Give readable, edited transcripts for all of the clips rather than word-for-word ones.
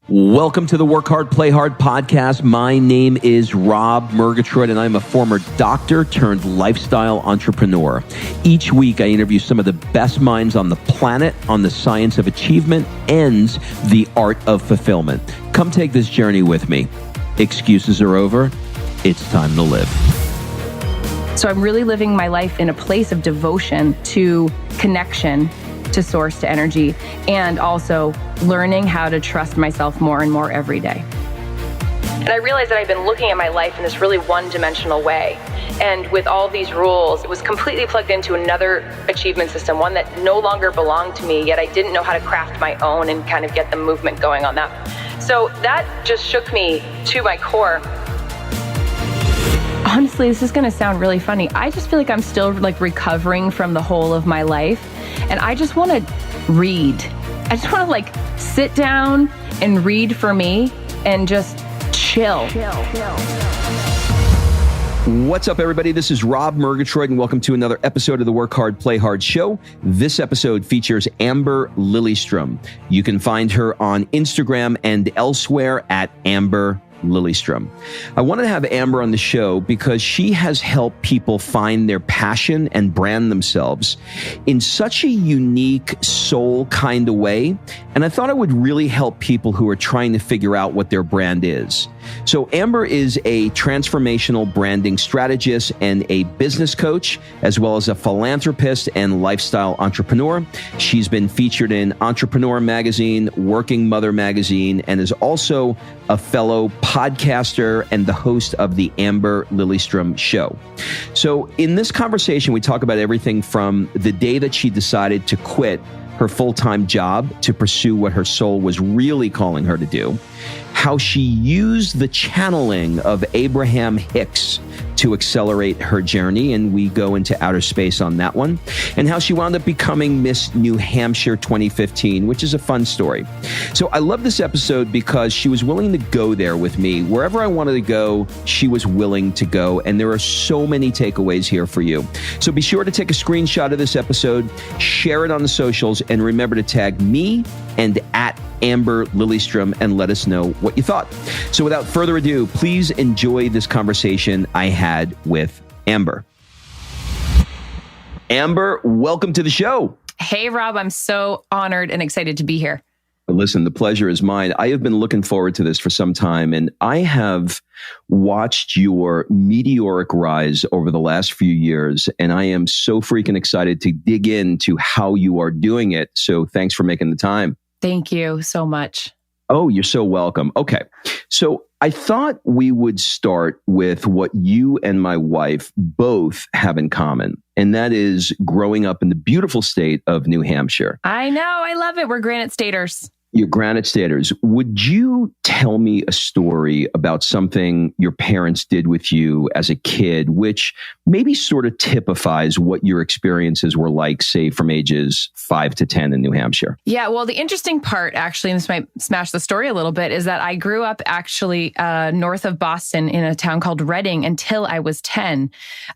Welcome to the Work Hard, Play Hard podcast. My name is Rob Murgatroyd, and I'm a former doctor turned lifestyle entrepreneur. Each week, I interview some of the best minds on the planet on the science of achievement and the art of fulfillment. Come take this journey with me. Excuses are over. It's time to live. So I'm really living my life in a place of devotion to connection, to source, to energy, and also learning how to trust myself more and more every day. And I realized that I've been looking at my life in this really one-dimensional way. And with all these rules, it was completely plugged into another achievement system, one that no longer belonged to me, yet I didn't know how to craft my own and kind of get the movement going on that. So that just shook me to my core. Honestly, this is going to sound really funny. I just feel like I'm still recovering from the whole of my life. And I just want to read. I just want to sit down and read for me and just chill. What's up, everybody? This is Rob Murgatroyd, and welcome to another episode of the Work Hard, Play Hard show. This episode features Amber Lilyestrom. You can find her on Instagram and elsewhere at Amber Lilyestrom. I wanted to have Amber on the show because she has helped people find their passion and brand themselves in such a unique soul kind of way. And I thought it would really help people who are trying to figure out what their brand is. So Amber is a transformational branding strategist and a business coach, as well as a philanthropist and lifestyle entrepreneur. She's been featured in Entrepreneur Magazine, Working Mother Magazine, and is also a fellow podcaster and the host of the Amber Lilyestrom Show. So in this conversation, we talk about everything from the day that she decided to quit her full-time job to pursue what her soul was really calling her to do, how she used the channeling of Abraham Hicks to accelerate her journey, and we go into outer space on that one, and how she wound up becoming Miss New Hampshire 2015, which is a fun story. So I love this episode because she was willing to go there with me. Wherever I wanted to go, she was willing to go, and there are so many takeaways here for you. So be sure to take a screenshot of this episode, share it on the socials, and remember to tag me and at Amber Lilyestrom and let us know what you thought. So without further ado, please enjoy this conversation I had with Amber. Amber, welcome to the show. Hey, Rob, I'm so honored and excited to be here. Listen, the pleasure is mine. I have been looking forward to this for some time, and I have watched your meteoric rise over the last few years, and I am so freaking excited to dig into how you are doing it. So thanks for making the time. Thank you so much. Oh, you're so welcome. Okay. So I thought we would start with what you and my wife both have in common, and that is growing up in the beautiful state of New Hampshire. I know. I love it. We're Granite Staters. You're Granite Staters. Would you tell me a story about something your parents did with you as a kid, which maybe sort of typifies what your experiences were like, say, from ages 5 to 10 in New Hampshire? Yeah, well, the interesting part, actually, and this might smash the story a little bit, is that I grew up actually north of Boston in a town called Reading until I was 10.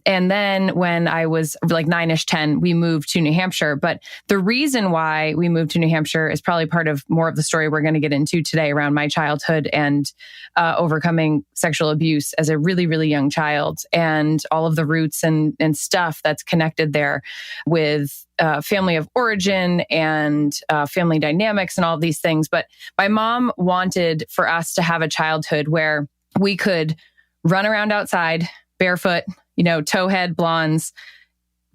And then when I was 9-ish, 10, we moved to New Hampshire. But the reason why we moved to New Hampshire is probably part of more of the story we're going to get into today around my childhood and overcoming sexual abuse as a really, really young child, and all of the roots and stuff that's connected there with family of origin and family dynamics and all of these things. But my mom wanted for us to have a childhood where we could run around outside barefoot, towhead blondes,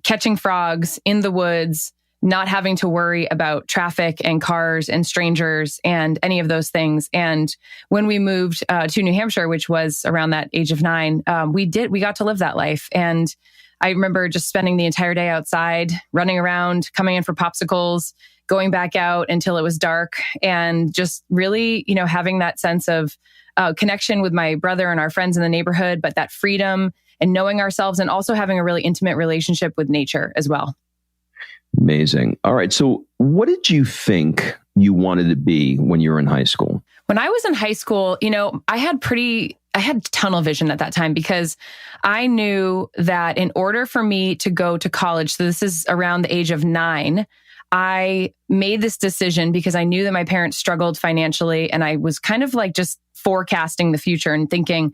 catching frogs in the woods, not having to worry about traffic and cars and strangers and any of those things. And when we moved to New Hampshire, which was around that age of 9, we got to live that life. And I remember just spending the entire day outside, running around, coming in for popsicles, going back out until it was dark, and just really, having that sense of connection with my brother and our friends in the neighborhood, but that freedom and knowing ourselves, and also having a really intimate relationship with nature as well. Amazing. All right. So what did you think you wanted to be when you were in high school? When I was in high school, I had tunnel vision at that time, because I knew that in order for me to go to college, so this is around the age of 9, I made this decision because I knew that my parents struggled financially, and I was kind of like just forecasting the future and thinking,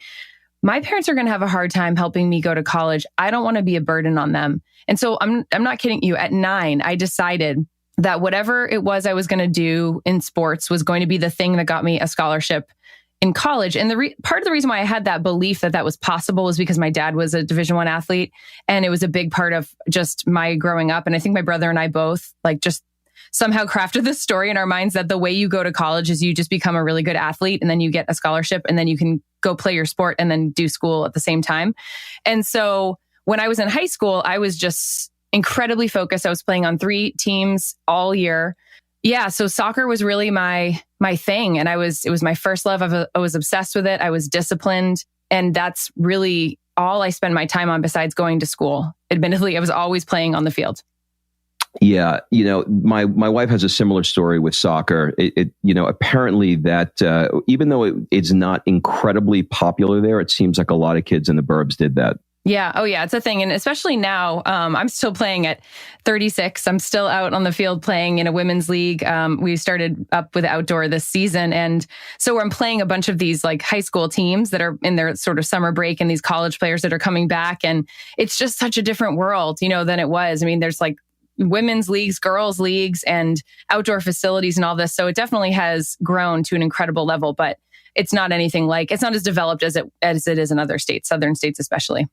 my parents are going to have a hard time helping me go to college. I don't want to be a burden on them. And so I'm not kidding you. At 9, I decided that whatever it was I was going to do in sports was going to be the thing that got me a scholarship in college. And part of the reason why I had that belief that that was possible was because my dad was a Division I athlete, and it was a big part of just my growing up. And I think my brother and I both like just somehow crafted this story in our minds that the way you go to college is you just become a really good athlete, and then you get a scholarship, and then you can go play your sport and then do school at the same time. And so when I was in high school, I was just incredibly focused. I was playing on 3 teams all year. Yeah, so soccer was really my thing, and it was my first love. I was obsessed with it. I was disciplined, and that's really all I spend my time on besides going to school. Admittedly, I was always playing on the field. Yeah, my wife has a similar story with soccer. Apparently that even though it's not incredibly popular there, it seems like a lot of kids in the burbs did that. Yeah. Oh, yeah. It's a thing. And especially now, I'm still playing at 36. I'm still out on the field playing in a women's league. We started up with outdoor this season. And so I'm playing a bunch of these like high school teams that are in their sort of summer break, and these college players that are coming back. And it's just such a different world, than it was. I mean, there's like women's leagues, girls leagues, and outdoor facilities and all this. So it definitely has grown to an incredible level, but it's not it's not as developed as it is in other states, southern states especially.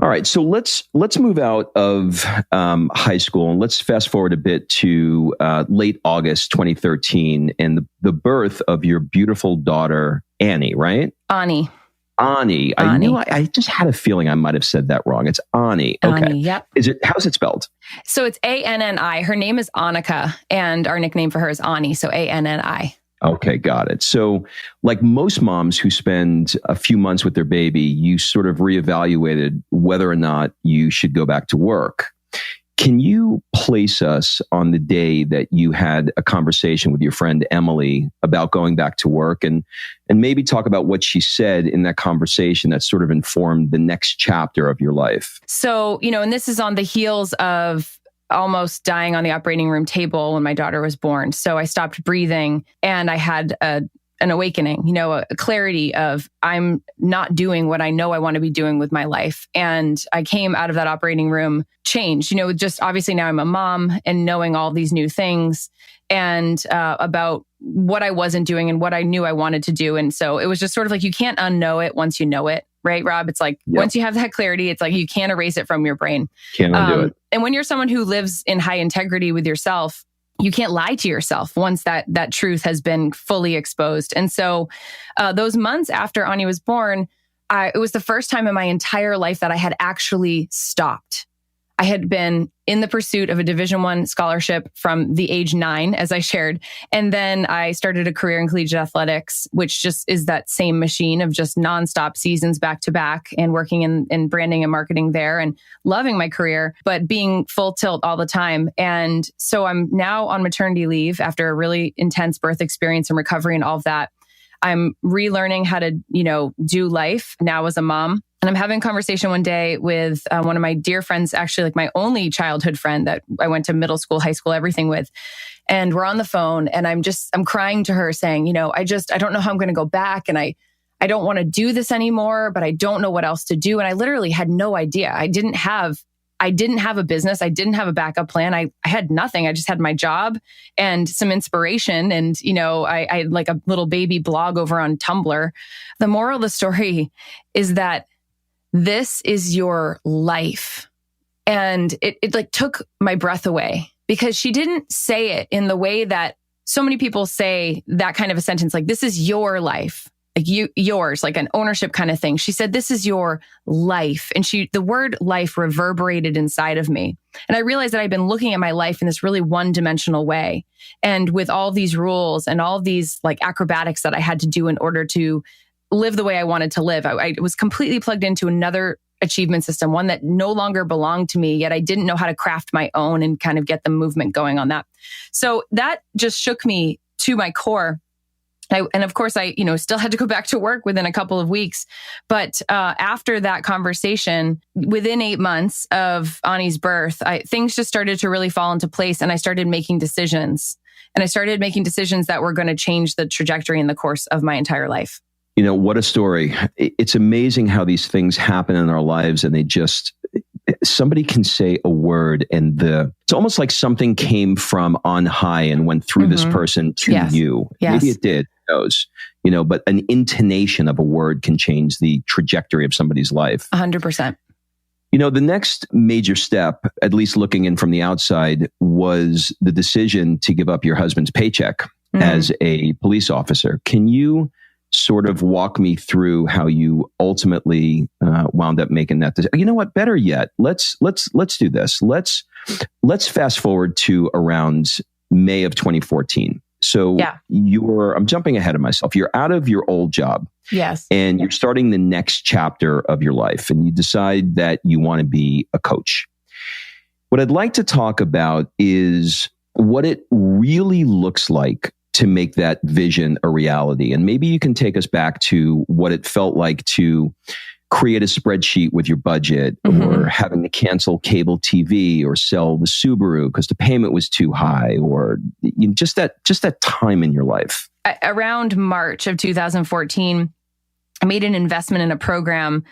All right, so let's move out of high school, and let's fast forward a bit to late August 2013 and the birth of your beautiful daughter, Annie, right? Ani. I just had a feeling I might have said that wrong. It's Ani. Okay. Ani, yep. How's it spelled? So it's Anni. Her name is Annika, and our nickname for her is Ani. So Anni. Okay, got it. So like most moms who spend a few months with their baby, you sort of reevaluated whether or not you should go back to work. Can you place us on the day that you had a conversation with your friend Emily about going back to work, and maybe talk about what she said in that conversation that sort of informed the next chapter of your life? So, and this is on the heels of almost dying on the operating room table when my daughter was born. So I stopped breathing, and I had an awakening, a clarity of I'm not doing what I know I want to be doing with my life. And I came out of that operating room changed, just obviously now I'm a mom and knowing all these new things and about what I wasn't doing and what I knew I wanted to do. And so it was just sort of like, you can't unknow it once you know it. Right, Rob? It's like, Once you have that clarity, it's like you can't erase it from your brain. Can't undo it. And when you're someone who lives in high integrity with yourself, you can't lie to yourself once that truth has been fully exposed. And so those months after Ani was born, it was the first time in my entire life that I had actually stopped. I had been in the pursuit of a Division I scholarship from the age 9, as I shared. And then I started a career in collegiate athletics, which just is that same machine of just nonstop seasons back to back and working in branding and marketing there and loving my career, but being full tilt all the time. And so I'm now on maternity leave after a really intense birth experience and recovery and all of that. I'm relearning how to, do life now as a mom. And I'm having a conversation one day with one of my dear friends, actually like my only childhood friend that I went to middle school, high school, everything with. And we're on the phone and I'm crying to her saying, I don't know how I'm going to go back. And I don't want to do this anymore, but I don't know what else to do. And I literally had no idea. I didn't have a business. I didn't have a backup plan. I had nothing. I just had my job and some inspiration. And, I had like a little baby blog over on Tumblr. The moral of the story is that this is your life. And it like took my breath away because she didn't say it in the way that so many people say that kind of a sentence, like, this is your life. Like yours, like an ownership kind of thing. She said, this is your life. And the word life reverberated inside of me. And I realized that I'd been looking at my life in this really one-dimensional way. And with all these rules and all these like acrobatics that I had to do in order to live the way I wanted to live, I was completely plugged into another achievement system, one that no longer belonged to me, yet I didn't know how to craft my own and kind of get the movement going on that. So that just shook me to my core. And of course, I still had to go back to work within a couple of weeks. But after that conversation, within 8 months of Ani's birth, things just started to really fall into place. And I started making decisions. And I started making decisions that were going to change the trajectory and the course of my entire life. What a story. It's amazing how these things happen in our lives, and somebody can say a word and it's almost like something came from on high and went through this person to you. Yes. Maybe it did. Who knows? But an intonation of a word can change the trajectory of somebody's life. 100%. The next major step, at least looking in from the outside, was the decision to give up your husband's paycheck as a police officer. Can you sort of walk me through how you ultimately wound up making that decision? You know what? Better yet, let's do this. Let's fast forward to around May of 2014. So I'm jumping ahead of myself. You're out of your old job. Yes. And you're starting the next chapter of your life, and you decide that you want to be a coach. What I'd like to talk about is what it really looks like to make that vision a reality. And maybe you can take us back to what it felt like to create a spreadsheet with your budget, or having to cancel cable TV or sell the Subaru because the payment was too high, or just that time in your life. Around March of 2014, I made an investment in a program,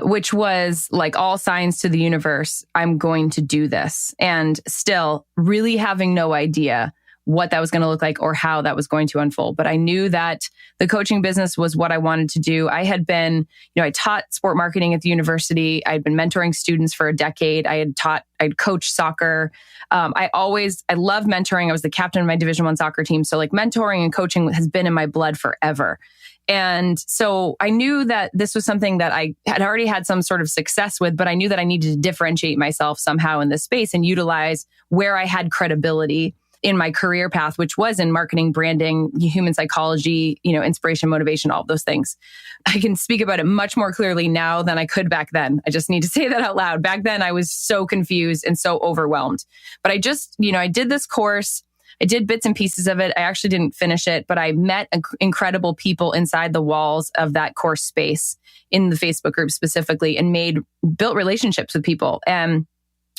which was like all signs to the universe. I'm going to do this. And still really having no idea what that was going to look like or how that was going to unfold. But I knew that the coaching business was what I wanted to do. I had been, I taught sport marketing at the university. I had been mentoring students for a decade. I'd coached soccer. I love mentoring. I was the captain of my Division I soccer team. So like mentoring and coaching has been in my blood forever. And so I knew that this was something that I had already had some sort of success with, but I knew that I needed to differentiate myself somehow in this space and utilize where I had credibility in my career path, which was in marketing, branding, human psychology, inspiration, motivation, all of those things. I can speak about it much more clearly now than I could back then. I just need to say that out loud. Back then, I was so confused and so overwhelmed. But I just, I did this course. I did bits and pieces of it. I actually didn't finish it, but I met incredible people inside the walls of that course space in the Facebook group specifically, and built relationships with people. And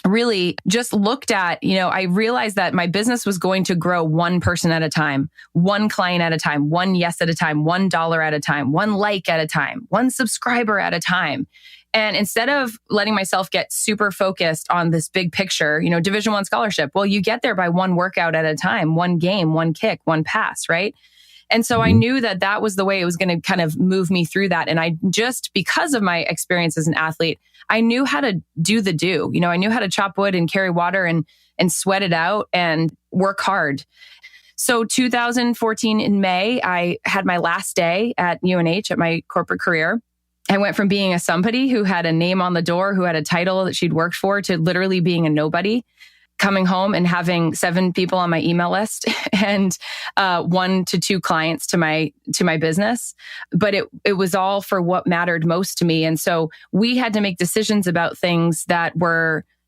really just looked at, I realized that my business was going to grow one person at a time, one client at a time, one yes at a time, $1 at a time, one like at a time, one subscriber at a time. And instead of letting myself get super focused on this big picture, Division I scholarship, well, you get there by one workout at a time, one game, one kick, one pass, right? And so I knew that that was the way it was going to kind of move me through that. And I just, because of my experience as an athlete, I knew how to do the do. I knew how to chop wood and carry water and sweat it out and work hard. So 2014 in May, I had my last day at UNH at my corporate career. I went from being a somebody who had a name on the door, who had a title that she'd worked for, to literally being a nobody. Coming home and having 7 people on my email list and 1 to 2 clients to my business. But it was all for what mattered most to me. And so we had to make decisions about things that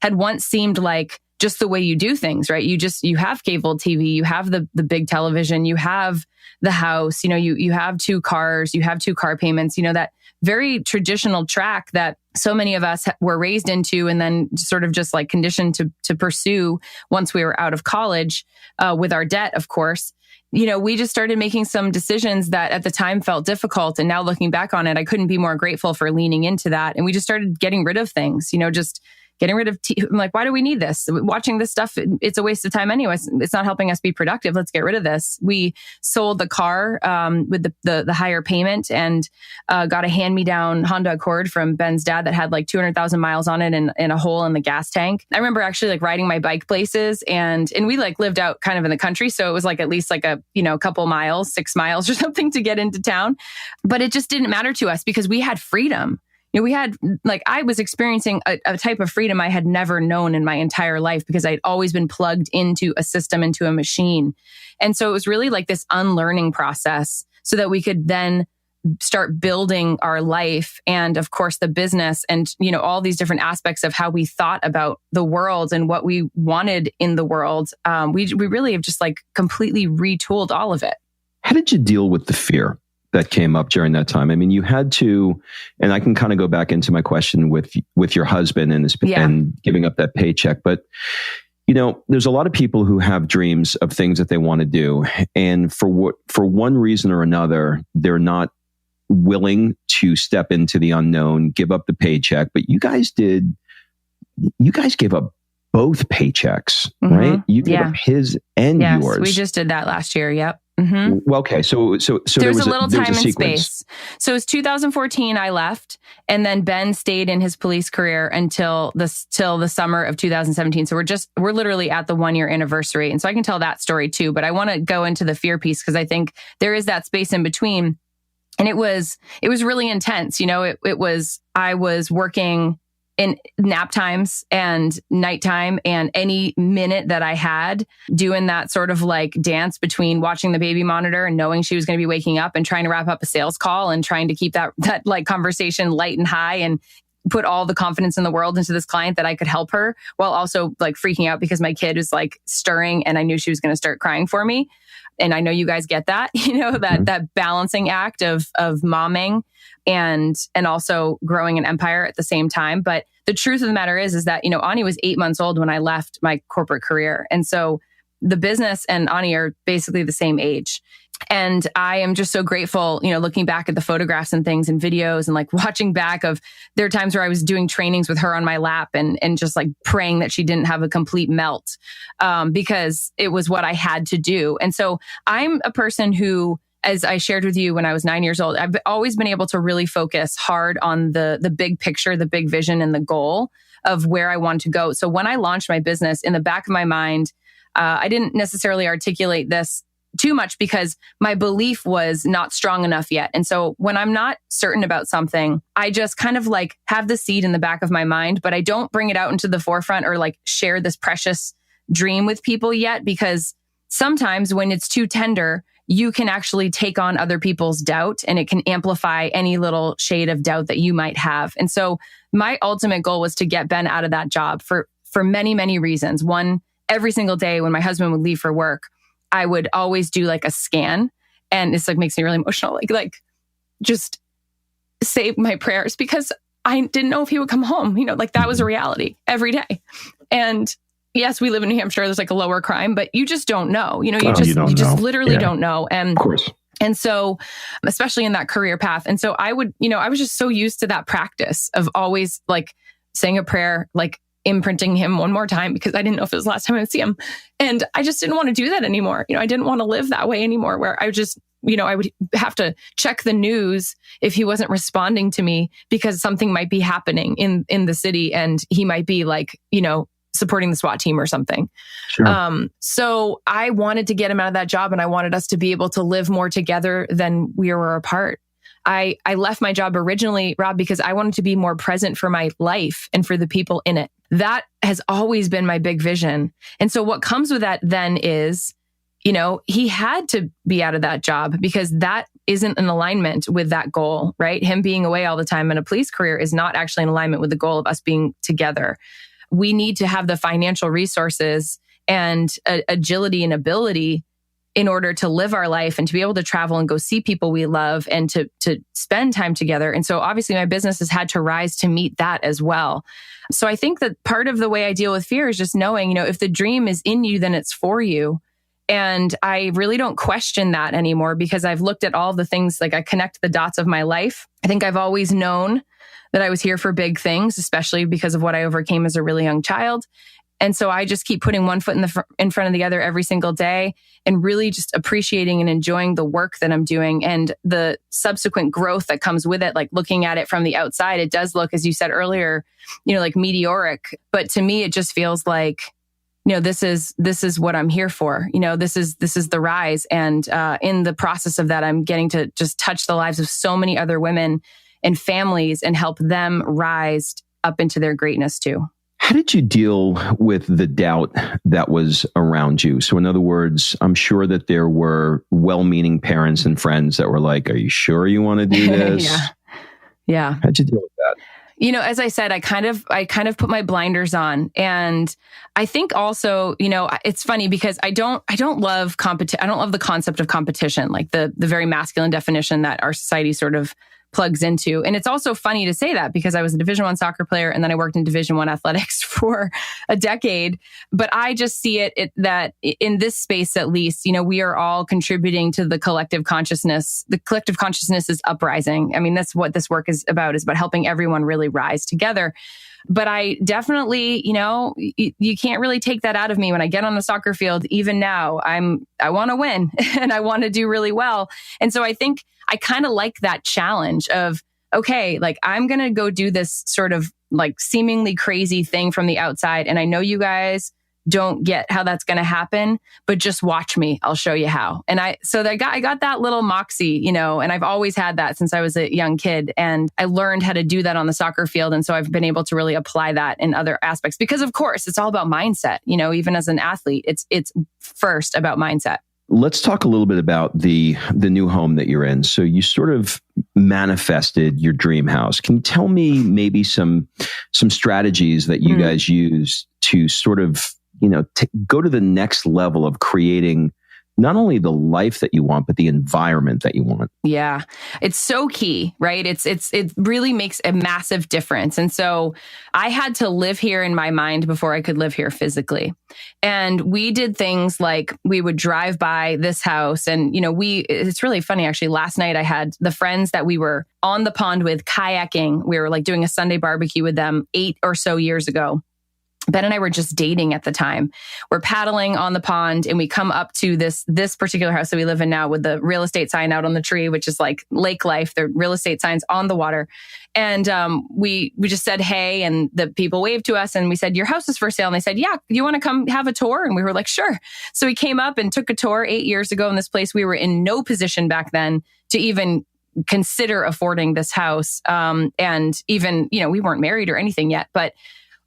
had once seemed like just the way you do things, right? You have cable TV, you have the big television, you have the house, you have 2 cars, you have 2 car payments, that very traditional track that so many of us were raised into and then sort of just like conditioned to pursue once we were out of college, with our debt, of course. We just started making some decisions that at the time felt difficult. And now looking back on it, I couldn't be more grateful for leaning into that. And we just started getting rid of things, just getting rid of, I'm like, why do we need this? Watching this stuff, it's a waste of time anyway. It's not helping us be productive. Let's get rid of this. We sold the car with the higher payment and got a hand-me-down Honda Accord from Ben's dad that had like 200,000 miles on it and a hole in the gas tank. I remember actually like riding my bike places and we like lived out kind of in the country. So it was like at least like a, couple miles, 6 miles or something to get into town. But it just didn't matter to us because we had freedom. I was experiencing a type of freedom I had never known in my entire life because I'd always been plugged into a system, into a machine. And so it was really like this unlearning process so that we could then start building our life and of course the business and, all these different aspects of how we thought about the world and what we wanted in the world. We really have just like completely retooled all of it. How did you deal with the fear that came up during that time? I mean, you had to, and I can kind of go back into my question with your husband and giving up that paycheck. But, there's a lot of people who have dreams of things that they want to do. And for one reason or another, they're not willing to step into the unknown, give up the paycheck. But you guys gave up both paychecks, right? You gave up his and yours. We just did that last year. Yep. Mm-hmm. Well, okay, so there's a little time and space. So it was 2014 I left, and then Ben stayed in his police career until the summer of 2017. So we're literally at the 1 year anniversary, and so I can tell that story too. But I want to go into the fear piece because I think there is that space in between, and it was really intense. I was working in nap times and nighttime, and any minute that I had doing that sort of like dance between watching the baby monitor and knowing she was going to be waking up and trying to wrap up a sales call and trying to keep that like conversation light and high and put all the confidence in the world into this client that I could help her while also like freaking out because my kid was like stirring and I knew she was going to start crying for me. And I know you guys get that, that balancing act of momming and also growing an empire at the same time. But the truth of the matter is that, Ani was 8 months old when I left my corporate career. And so the business and Ani are basically the same age. And I am just so grateful, looking back at the photographs and things and videos and like watching back of there are times where I was doing trainings with her on my lap and just like praying that she didn't have a complete melt, because it was what I had to do. And so I'm a person who, as I shared with you when I was 9 years old, I've always been able to really focus hard on the big picture, the big vision and the goal of where I want to go. So when I launched my business, in the back of my mind, I didn't necessarily articulate this too much because my belief was not strong enough yet. And so when I'm not certain about something, I just kind of like have the seed in the back of my mind, but I don't bring it out into the forefront or like share this precious dream with people yet, because sometimes when it's too tender, you can actually take on other people's doubt and it can amplify any little shade of doubt that you might have. And so my ultimate goal was to get Ben out of that job for many, many reasons. One, every single day when my husband would leave for work, I would always do like a scan, and it's like makes me really emotional. Like just say my prayers because I didn't know if he would come home. Like that was a reality every day. And yes, we live in New Hampshire. There's like a lower crime, but you just don't know. You just literally don't know. And of course. And so, especially in that career path. And so I was just so used to that practice of always like saying a prayer, like imprinting him one more time because I didn't know if it was the last time I'd see him. And I just didn't want to do that anymore. I didn't want to live that way anymore where I just, I would have to check the news if he wasn't responding to me because something might be happening in the city and he might be like, supporting the SWAT team or something. Sure. So I wanted to get him out of that job and I wanted us to be able to live more together than we were apart. I left my job originally, Rob, because I wanted to be more present for my life and for the people in it. That has always been my big vision. And so what comes with that then is, he had to be out of that job because that isn't in alignment with that goal, right? Him being away all the time in a police career is not actually in alignment with the goal of us being together. We need to have the financial resources and agility and ability in order to live our life and to be able to travel and go see people we love and to spend time together. And so obviously my business has had to rise to meet that as well. So I think that part of the way I deal with fear is just knowing, if the dream is in you, then it's for you. And I really don't question that anymore because I've looked at all the things, like I connect the dots of my life. I think I've always known that I was here for big things, especially because of what I overcame as a really young child. And so I just keep putting one foot in front of the other every single day and really just appreciating and enjoying the work that I'm doing and the subsequent growth that comes with it. Like looking at it from the outside, it does look, as you said earlier, like meteoric. But to me, it just feels like, this is what I'm here for. This is the rise. And in the process of that, I'm getting to just touch the lives of so many other women and families and help them rise up into their greatness too. How did you deal with the doubt that was around you? So in other words, I'm sure that there were well-meaning parents and friends that were like, are you sure you want to do this? Yeah. How'd you deal with that? As I said, I kind of put my blinders on. And I think also, it's funny because I don't love I don't love the concept of competition, like the very masculine definition that our society sort of plugs into. And it's also funny to say that because I was a Division I soccer player and then I worked in Division I athletics for a decade. But I just see it that in this space, at least, we are all contributing to the collective consciousness. The collective consciousness is uprising. I mean, that's what this work is about helping everyone really rise together. But I definitely, you can't really take that out of me when I get on the soccer field. Even now, I want to win and I want to do really well. And so I think I kind of like that challenge of, okay, like I'm going to go do this sort of like seemingly crazy thing from the outside. And I know you guys don't get how that's going to happen, but just watch me. I'll show you how. And I got that little moxie, and I've always had that since I was a young kid. And I learned how to do that on the soccer field. And so I've been able to really apply that in other aspects because of course it's all about mindset. Even as an athlete, it's first about mindset. Let's talk a little bit about the new home that you're in. So you sort of manifested your dream house. Can you tell me maybe some strategies that you guys use to sort of, go to the next level of creating not only the life that you want, but the environment that you want? Yeah, it's so key, right? It really makes a massive difference. And so I had to live here in my mind before I could live here physically. And we did things like we would drive by this house and, it's really funny. Actually, last night I had the friends that we were on the pond with kayaking. We were like doing a Sunday barbecue with them 8 or so years ago. Ben and I were just dating at the time. We're paddling on the pond and we come up to this particular house that we live in now with the real estate sign out on the tree, which is like lake life. The real estate signs on the water. And we just said, hey, and the people waved to us and we said, your house is for sale. And they said, yeah, you want to come have a tour? And we were like, sure. So we came up and took a tour 8 years ago in this place. We were in no position back then to even consider affording this house. And even, we weren't married or anything yet, but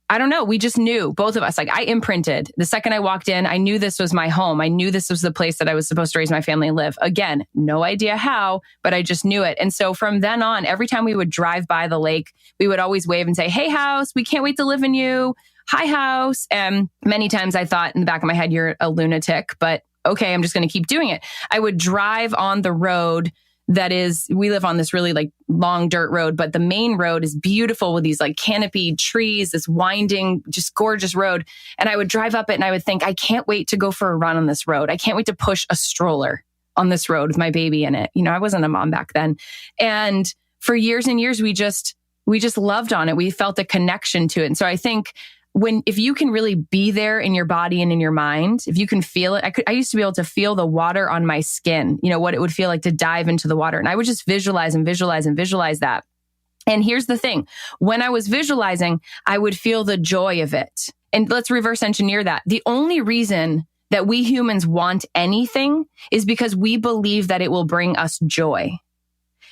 I don't know. We just knew, both of us, like I imprinted. The second I walked in, I knew this was my home. I knew this was the place that I was supposed to raise my family and live. Again, no idea how, but I just knew it. And so from then on, every time we would drive by the lake, we would always wave and say, hey, house, we can't wait to live in you. Hi, house. And many times I thought in the back of my head, you're a lunatic, but okay, I'm just going to keep doing it. I would drive on the road. We live on this really like long dirt road, but the main road is beautiful with these like canopied trees, this winding, just gorgeous road. And I would drive up it and I would think, I can't wait to go for a run on this road. I can't wait to push a stroller on this road with my baby in it. I wasn't a mom back then. And for years and years, we just loved on it. We felt a connection to it. And so I think if you can really be there in your body and in your mind, if you can feel it, I used to be able to feel the water on my skin, what it would feel like to dive into the water. And I would just visualize that. And here's the thing. When I was visualizing, I would feel the joy of it. And let's reverse engineer that. The only reason that we humans want anything is because we believe that it will bring us joy.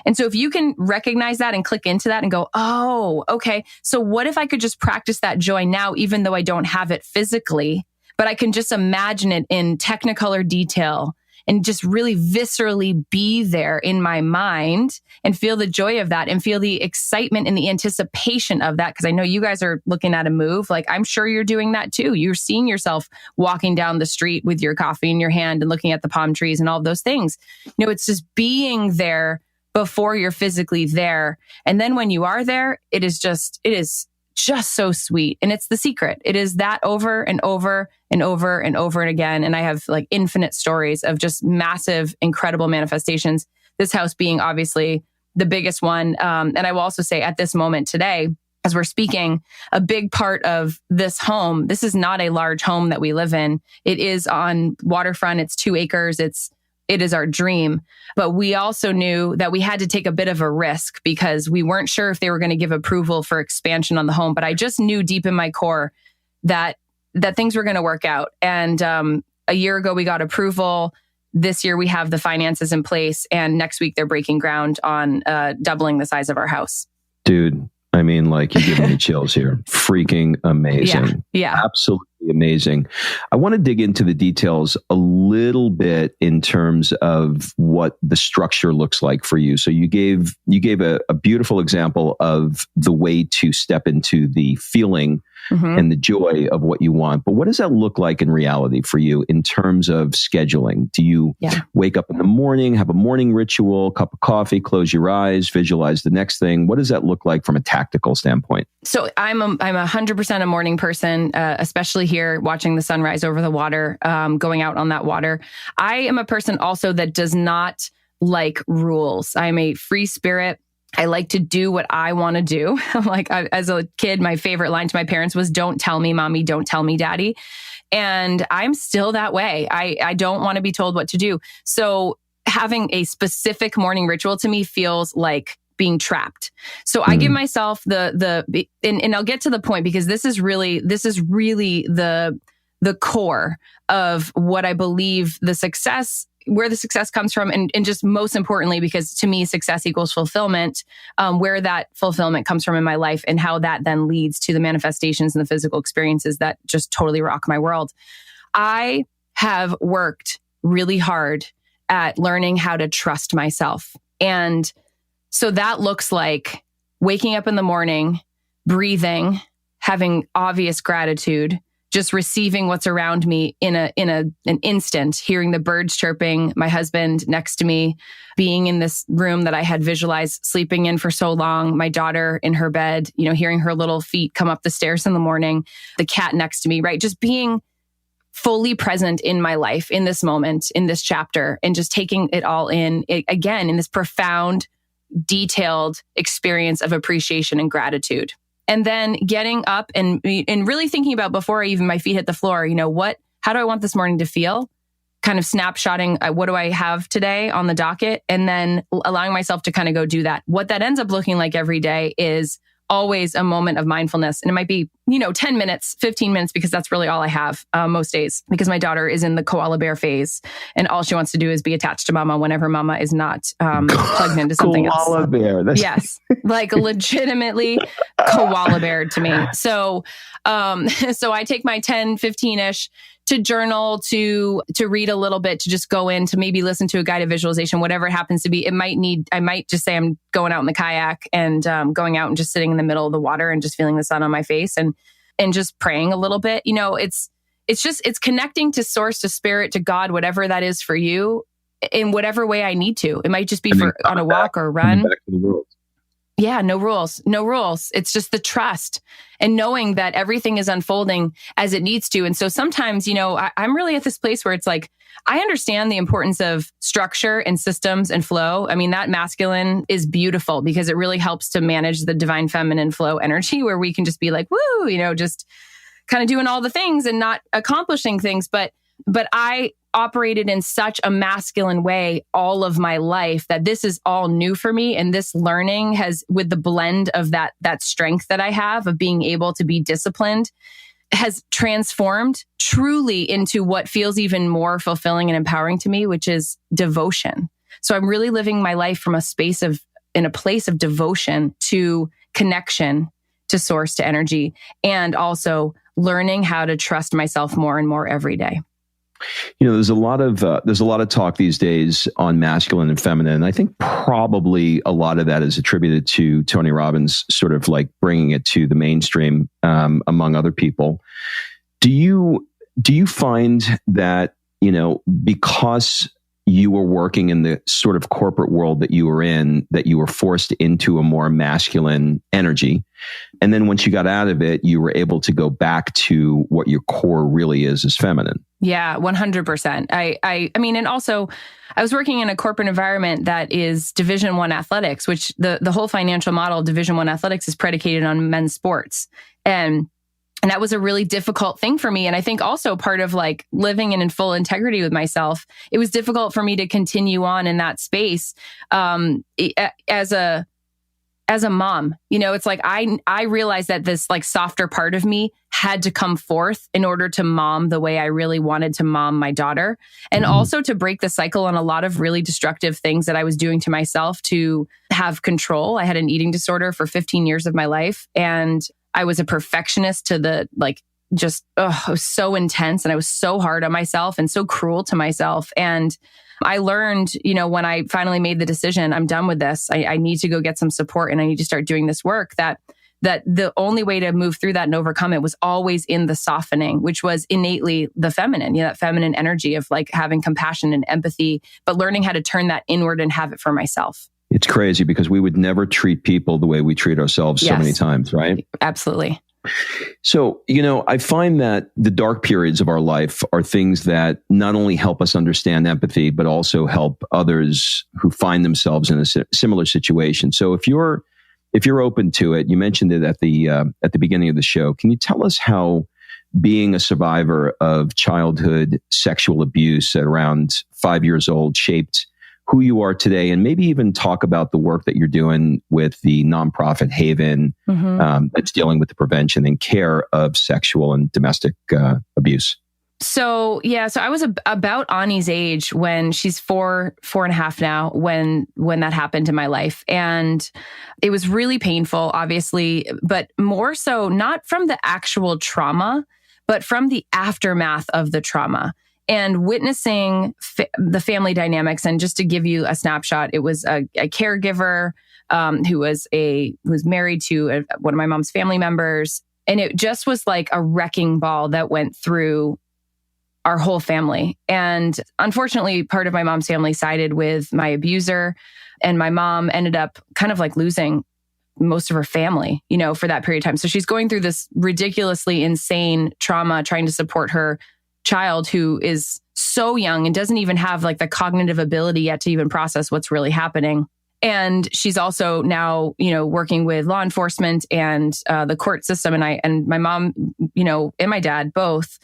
And so if you can recognize that and click into that and go, oh, okay. So what if I could just practice that joy now, even though I don't have it physically, but I can just imagine it in technicolor detail and just really viscerally be there in my mind and feel the joy of that and feel the excitement and the anticipation of that. Because I know you guys are looking at a move. Like I'm sure you're doing that too. You're seeing yourself walking down the street with your coffee in your hand and looking at the palm trees and all of those things. It's just being there before you're physically there. And then when you are there, it is just so sweet. And it's the secret. It is that over and over and over and over and again. And I have like infinite stories of just massive, incredible manifestations. This house being obviously the biggest one. And I will also say at this moment today, as we're speaking, a big part of this home, this is not a large home that we live in. It is on waterfront. It's 2 acres. It is our dream. But we also knew that we had to take a bit of a risk because we weren't sure if they were going to give approval for expansion on the home. But I just knew deep in my core that things were going to work out. And a year ago, we got approval. This year, we have the finances in place. And next week, they're breaking ground on doubling the size of our house. Dude, I mean, like you're giving me chills here. Freaking amazing. Yeah. Absolutely amazing. I want to dig into the details a little bit in terms of what the structure looks like for you. So you gave a beautiful example of the way to step into the feeling and the joy of what you want. But what does that look like in reality for you in terms of scheduling? Do you wake up in the morning, have a morning ritual, cup of coffee, close your eyes, visualize the next thing? What does that look like from a tactical standpoint? So I'm 100% a morning person, especially here watching the sunrise over the water, going out on that water. I am a person also that does not like rules. I'm a free spirit. I like to do what I want to do. As a kid, my favorite line to my parents was, "Don't tell me, mommy, don't tell me, daddy." And I'm still that way. I don't want to be told what to do. So having a specific morning ritual to me feels like being trapped. So I give myself and I'll get to the point, because this is really the core of what I believe where the success comes from, and just most importantly, because to me, success equals fulfillment, where that fulfillment comes from in my life, and how that then leads to the manifestations and the physical experiences that just totally rock my world. I have worked really hard at learning how to trust myself. And so that looks like waking up in the morning, breathing, having obvious gratitude, just receiving what's around me in an instant, hearing the birds chirping, my husband next to me, being in this room that I had visualized sleeping in for so long, my daughter in her bed, hearing her little feet come up the stairs in the morning, the cat next to me, right? Just being fully present in my life, in this moment, in this chapter, and just taking it all in, again, in this profound, detailed experience of appreciation and gratitude. And then getting up and really thinking about, before my feet hit the floor, how do I want this morning to feel? Kind of snapshotting, what do I have today on the docket? And then allowing myself to kind of go do that. What that ends up looking like every day is always a moment of mindfulness. And it might be, 10 minutes, 15 minutes, because that's really all I have most days, because my daughter is in the koala bear phase and all she wants to do is be attached to mama whenever mama is not plugged into something else. Koala bear. Yes. Like legitimately koala bear to me. So I take my 10, 15-ish to journal, to read a little bit, to just go in, to maybe listen to a guided visualization, whatever it happens to be. I might just say I'm going out in the kayak and going out and just sitting in the middle of the water and just feeling the sun on my face and just praying a little bit. It's connecting to source, to spirit, to God, whatever that is for you, in whatever way I need to. It might just be on a walk or a run. Back to the world. Yeah, no rules. It's just the trust and knowing that everything is unfolding as it needs to. And so sometimes, I'm really at this place where it's like, I understand the importance of structure and systems and flow. I mean, that masculine is beautiful because it really helps to manage the divine feminine flow energy, where we can just be like, woo, just kind of doing all the things and not accomplishing things. But I operated in such a masculine way all of my life that this is all new for me. And this learning has, with the blend of that strength that I have of being able to be disciplined, has transformed truly into what feels even more fulfilling and empowering to me, which is devotion. So I'm really living my life from in a place of devotion to connection, to source, to energy, and also learning how to trust myself more and more every day. There's a lot of talk these days on masculine and feminine. I think probably a lot of that is attributed to Tony Robbins sort of like bringing it to the mainstream, among other people. Do you find that, because you were working in the sort of corporate world that you were in, that you were forced into a more masculine energy, and then once you got out of it, you were able to go back to what your core really is as feminine? Yeah, 100%. I mean, and also I was working in a corporate environment that is Division I athletics, which the whole financial model of Division I athletics is predicated on men's sports. And that was a really difficult thing for me. And I think also part of like living in full integrity with myself, it was difficult for me to continue on in that space as a mom. It's like I realized that this like softer part of me had to come forth in order to mom the way I really wanted to mom my daughter. And also to break the cycle on a lot of really destructive things that I was doing to myself to have control. I had an eating disorder for 15 years of my life, and I was a perfectionist to the like it was so intense, and I was so hard on myself and so cruel to myself. And I learned, when I finally made the decision, I'm done with this. I need to go get some support, and I need to start doing this work, that the only way to move through that and overcome it was always in the softening, which was innately the feminine, that feminine energy of like having compassion and empathy, but learning how to turn that inward and have it for myself. It's crazy because we would never treat people the way we treat ourselves so many times, right? Absolutely. So, I find that the dark periods of our life are things that not only help us understand empathy, but also help others who find themselves in a similar situation. So if you're open to it, you mentioned it at the beginning of the show. Can you tell us how being a survivor of childhood sexual abuse at around 5 years old shaped who you are today, and maybe even talk about the work that you're doing with the nonprofit Haven that's dealing with the prevention and care of sexual and domestic abuse? So I was about Ani's age when she's four and a half now, when that happened in my life. And it was really painful, obviously, but more so not from the actual trauma, but from the aftermath of the trauma. And witnessing the family dynamics. And just to give you a snapshot, it was a caregiver who was married to one of my mom's family members. And it just was like a wrecking ball that went through our whole family. And unfortunately, part of my mom's family sided with my abuser. And my mom ended up kind of like losing most of her family, for that period of time. So she's going through this ridiculously insane trauma, trying to support her child who is so young and doesn't even have like the cognitive ability yet to even process what's really happening. And she's also now, working with law enforcement and the court system. And my mom, and my dad both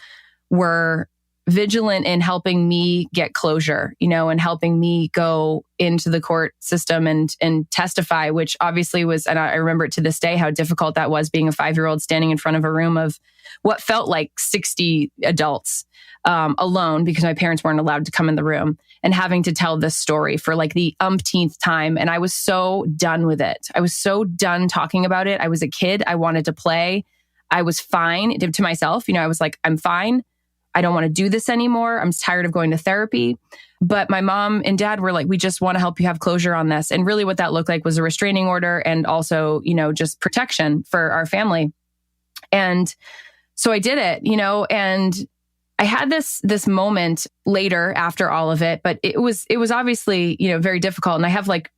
were vigilant in helping me get closure, and helping me go into the court system and testify, which obviously was, and I remember it to this day, how difficult that was, being a 5-year-old standing in front of a room of what felt like 60 adults alone, because my parents weren't allowed to come in the room, and having to tell this story for like the umpteenth time. And I was so done with it. I was so done talking about it. I was a kid. I wanted to play. I was fine to myself. I was like, I'm fine. I don't want to do this anymore. I'm tired of going to therapy. But my mom and dad were like, we just want to help you have closure on this. And really what that looked like was a restraining order and also, just protection for our family. And so I did it, and I had this moment later after all of it, but it was obviously, very difficult. And I have like,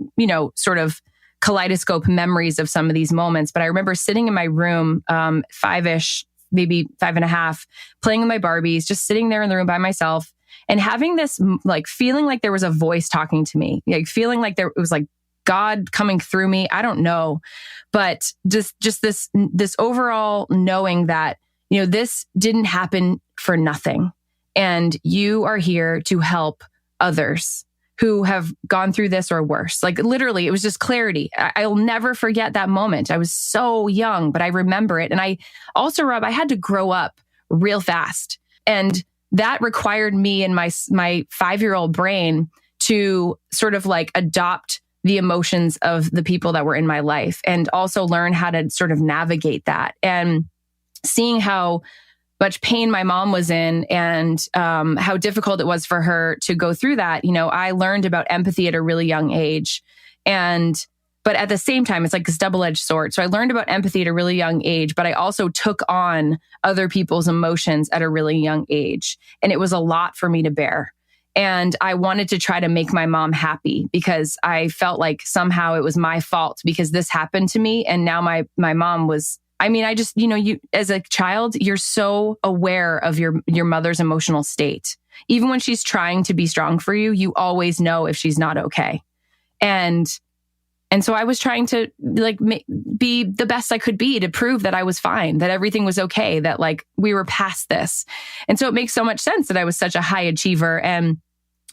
sort of kaleidoscope memories of some of these moments. But I remember sitting in my room, 5-ish, maybe 5.5, playing with my Barbies, just sitting there in the room by myself and having this like feeling like there was a voice talking to me, like feeling like it was like God coming through me. I don't know, but just this overall knowing that, this didn't happen for nothing. And you are here to help others who have gone through this or worse. Like literally, it was just clarity. I'll never forget that moment. I was so young, but I remember it. And I also, Rob, I had to grow up real fast. And that required me and my 5-year-old brain to sort of like adopt the emotions of the people that were in my life and also learn how to sort of navigate that. And seeing how much pain my mom was in and how difficult it was for her to go through that, I learned about empathy at a really young age. But at the same time, it's like this double-edged sword. So I learned about empathy at a really young age, but I also took on other people's emotions at a really young age. And it was a lot for me to bear. And I wanted to try to make my mom happy because I felt like somehow it was my fault because this happened to me. And now my mom was, I just, you as a child, you're so aware of your mother's emotional state. Even when she's trying to be strong for you, you always know if she's not okay. And so I was trying to like be the best I could be to prove that I was fine, that everything was okay, that like we were past this. And so it makes so much sense that I was such a high achiever and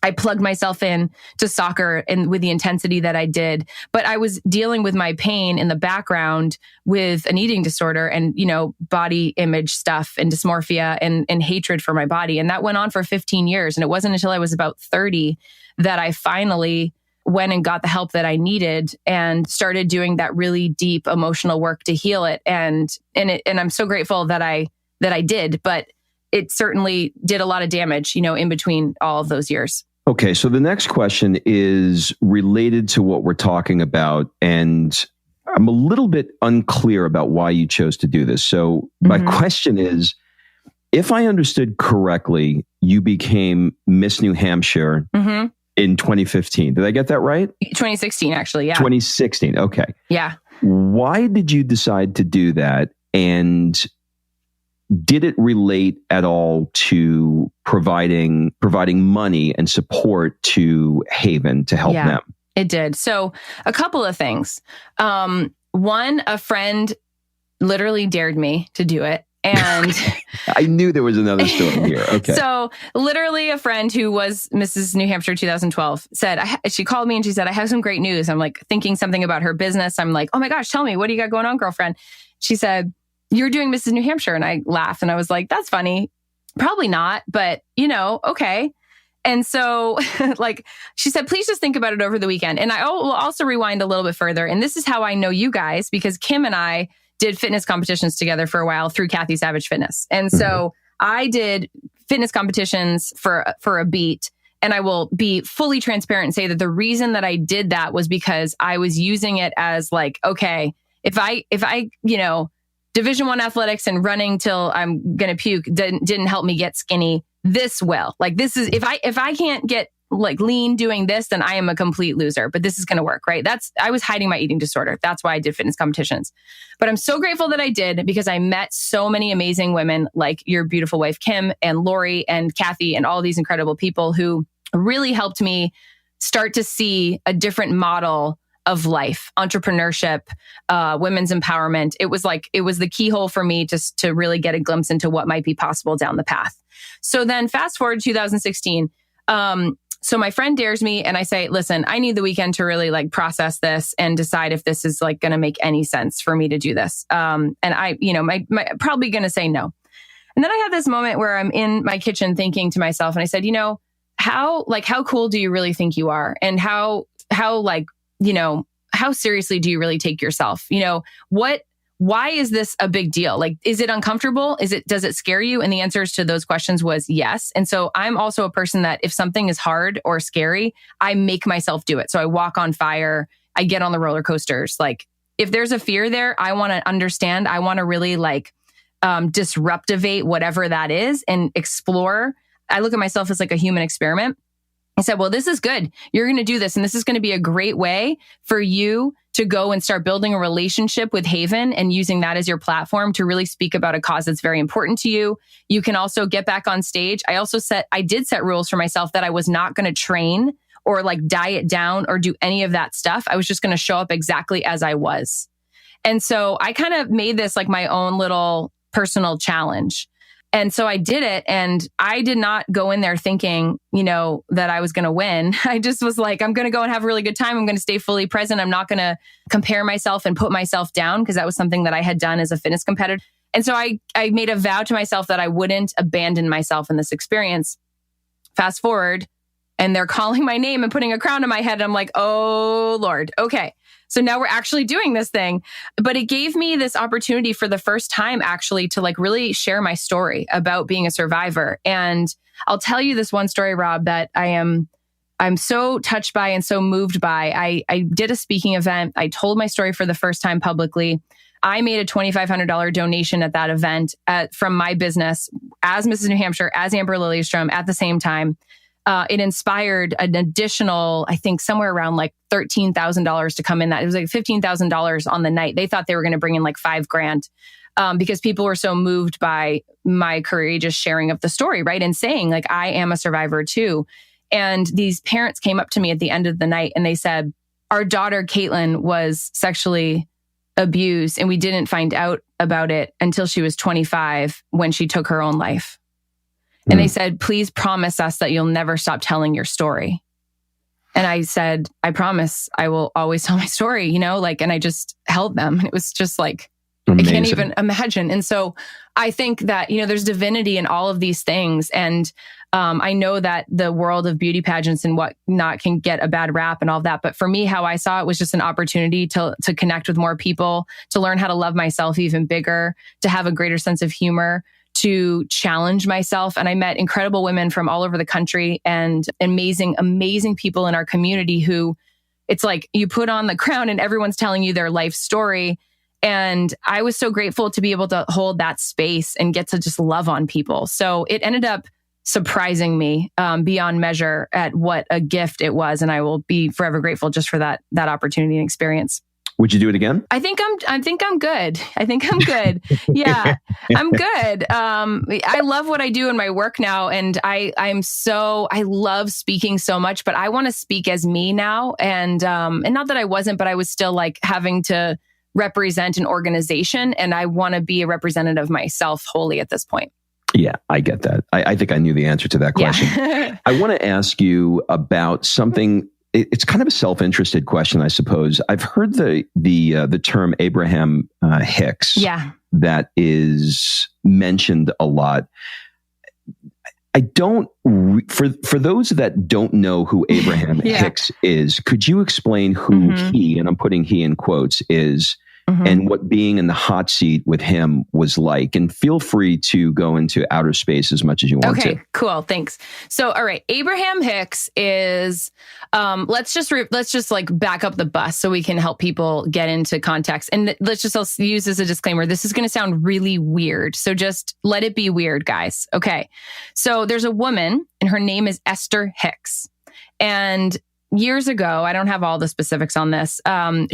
I plugged myself in to soccer and with the intensity that I did, but I was dealing with my pain in the background with an eating disorder and, body image stuff and dysmorphia and hatred for my body. And that went on for 15 years. And it wasn't until I was about 30 that I finally went and got the help that I needed and started doing that really deep emotional work to heal it. And I'm so grateful that I that I did, but it certainly did a lot of damage, in between all of those years. Okay, so the next question is related to what we're talking about, and I'm a little bit unclear about why you chose to do this. So my question is, if I understood correctly, you became Miss New Hampshire in 2015. Did I get that right? 2016, actually, yeah. 2016, okay. Yeah. Why did you decide to do that? And did it relate at all to providing money and support to Haven to help them? It did. So a couple of things. One, a friend literally dared me to do it. And I knew there was another story here. Okay. So literally a friend who was Mrs. New Hampshire 2012 said, she called me and she said, I have some great news. I'm like thinking something about her business. I'm like, oh my gosh, tell me, what do you got going on, girlfriend? She said, you're doing Mrs. New Hampshire. And I laughed and I was like, that's funny. Probably not, but okay. And so she said, please just think about it over the weekend. And I will also rewind a little bit further. And this is how I know you guys, because Kim and I did fitness competitions together for a while through Kathy Savage Fitness. And so I did fitness competitions for a beat. And I will be fully transparent and say that the reason that I did that was because I was using it as like, okay, if I Division I athletics and running till I'm going to puke didn't help me get skinny. This will. Like, this is, if I can't get like lean doing this, then I am a complete loser, but this is going to work, right? I was hiding my eating disorder. That's why I did fitness competitions. But I'm so grateful that I did, because I met so many amazing women like your beautiful wife, Kim, and Lori and Kathy, and all these incredible people who really helped me start to see a different model of life, entrepreneurship, women's empowerment. It was the keyhole for me to really get a glimpse into what might be possible down the path. So then fast forward to 2016. So my friend dares me and I say, listen, I need the weekend to really like process this and decide if this is like going to make any sense for me to do this. And I, probably going to say no. And then I had this moment where I'm in my kitchen thinking to myself, and I said, how cool do you really think you are? And how seriously do you really take yourself? Why is this a big deal? Like, is it uncomfortable? Does it scare you? And the answers to those questions was yes. And so I'm also a person that if something is hard or scary, I make myself do it. So I walk on fire. I get on the roller coasters. Like, if there's a fear there, I want to understand. I want to really disruptivate whatever that is and explore. I look at myself as like a human experiment. I said, well, this is good. You're going to do this. And this is going to be a great way for you to go and start building a relationship with Haven and using that as your platform to really speak about a cause that's very important to you. You can also get back on stage. I did set rules for myself that I was not going to train or like diet down or do any of that stuff. I was just going to show up exactly as I was. And so I kind of made this like my own little personal challenge. And so I did it, and I did not go in there thinking, that I was going to win. I just was like, I'm going to go and have a really good time. I'm going to stay fully present. I'm not going to compare myself and put myself down, because that was something that I had done as a fitness competitor. And so I made a vow to myself that I wouldn't abandon myself in this experience. Fast forward, and they're calling my name and putting a crown on my head. And I'm like, oh, Lord. Okay. So now we're actually doing this thing. But it gave me this opportunity for the first time actually to like really share my story about being a survivor. And I'll tell you this one story, Rob, that I'm so touched by and so moved by. I did a speaking event. I told my story for the first time publicly. I made a $2,500 donation at that event from my business as Mrs. New Hampshire, as Amber Lilyestrom at the same time. It inspired an additional, I think somewhere around like $13,000 to come in. That it was like $15,000 on the night. They thought they were going to bring in like $5,000 because people were so moved by my courageous sharing of the story, right? And saying like, I am a survivor too. And these parents came up to me at the end of the night and they said, our daughter, Caitlin, was sexually abused and we didn't find out about it until she was 25 when she took her own life. And they said, please promise us that you'll never stop telling your story. And I said, I promise I will always tell my story, and I just held them. And it was just like, amazing. I can't even imagine. And so I think that, there's divinity in all of these things. And I know that the world of beauty pageants and whatnot can get a bad rap and all of that. But for me, how I saw it was just an opportunity to connect with more people, to learn how to love myself even bigger, to have a greater sense of humor, to challenge myself. And I met incredible women from all over the country and amazing, amazing people in our community who it's like you put on the crown and everyone's telling you their life story. And I was so grateful to be able to hold that space and get to just love on people. So it ended up surprising me beyond measure at what a gift it was. And I will be forever grateful just for that opportunity and experience. Would you do it again? I think I'm good. Yeah, I'm good. I love what I do in my work now. And I love speaking so much, but I want to speak as me now. And not that I wasn't, but I was still like having to represent an organization, and I want to be a representative of myself wholly at this point. Yeah, I get that. I think I knew the answer to that question. Yeah. I want to ask you about something. It's kind of a self-interested question, I suppose. I've heard the term Abraham Hicks. Yeah. That is mentioned a lot. I don't. For those that don't know who Abraham Hicks is, could you explain who he, and I'm putting he in quotes, is? And what being in the hot seat with him was like. And feel free to go into outer space as much as you want to. Okay, cool. Thanks. So, all right. Abraham Hicks is, let's just like back up the bus so we can help people get into context. And let's just use as a disclaimer. This is going to sound really weird. So just let it be weird, guys. Okay. So there's a woman and her name is Esther Hicks. And years ago, I don't have all the specifics on this.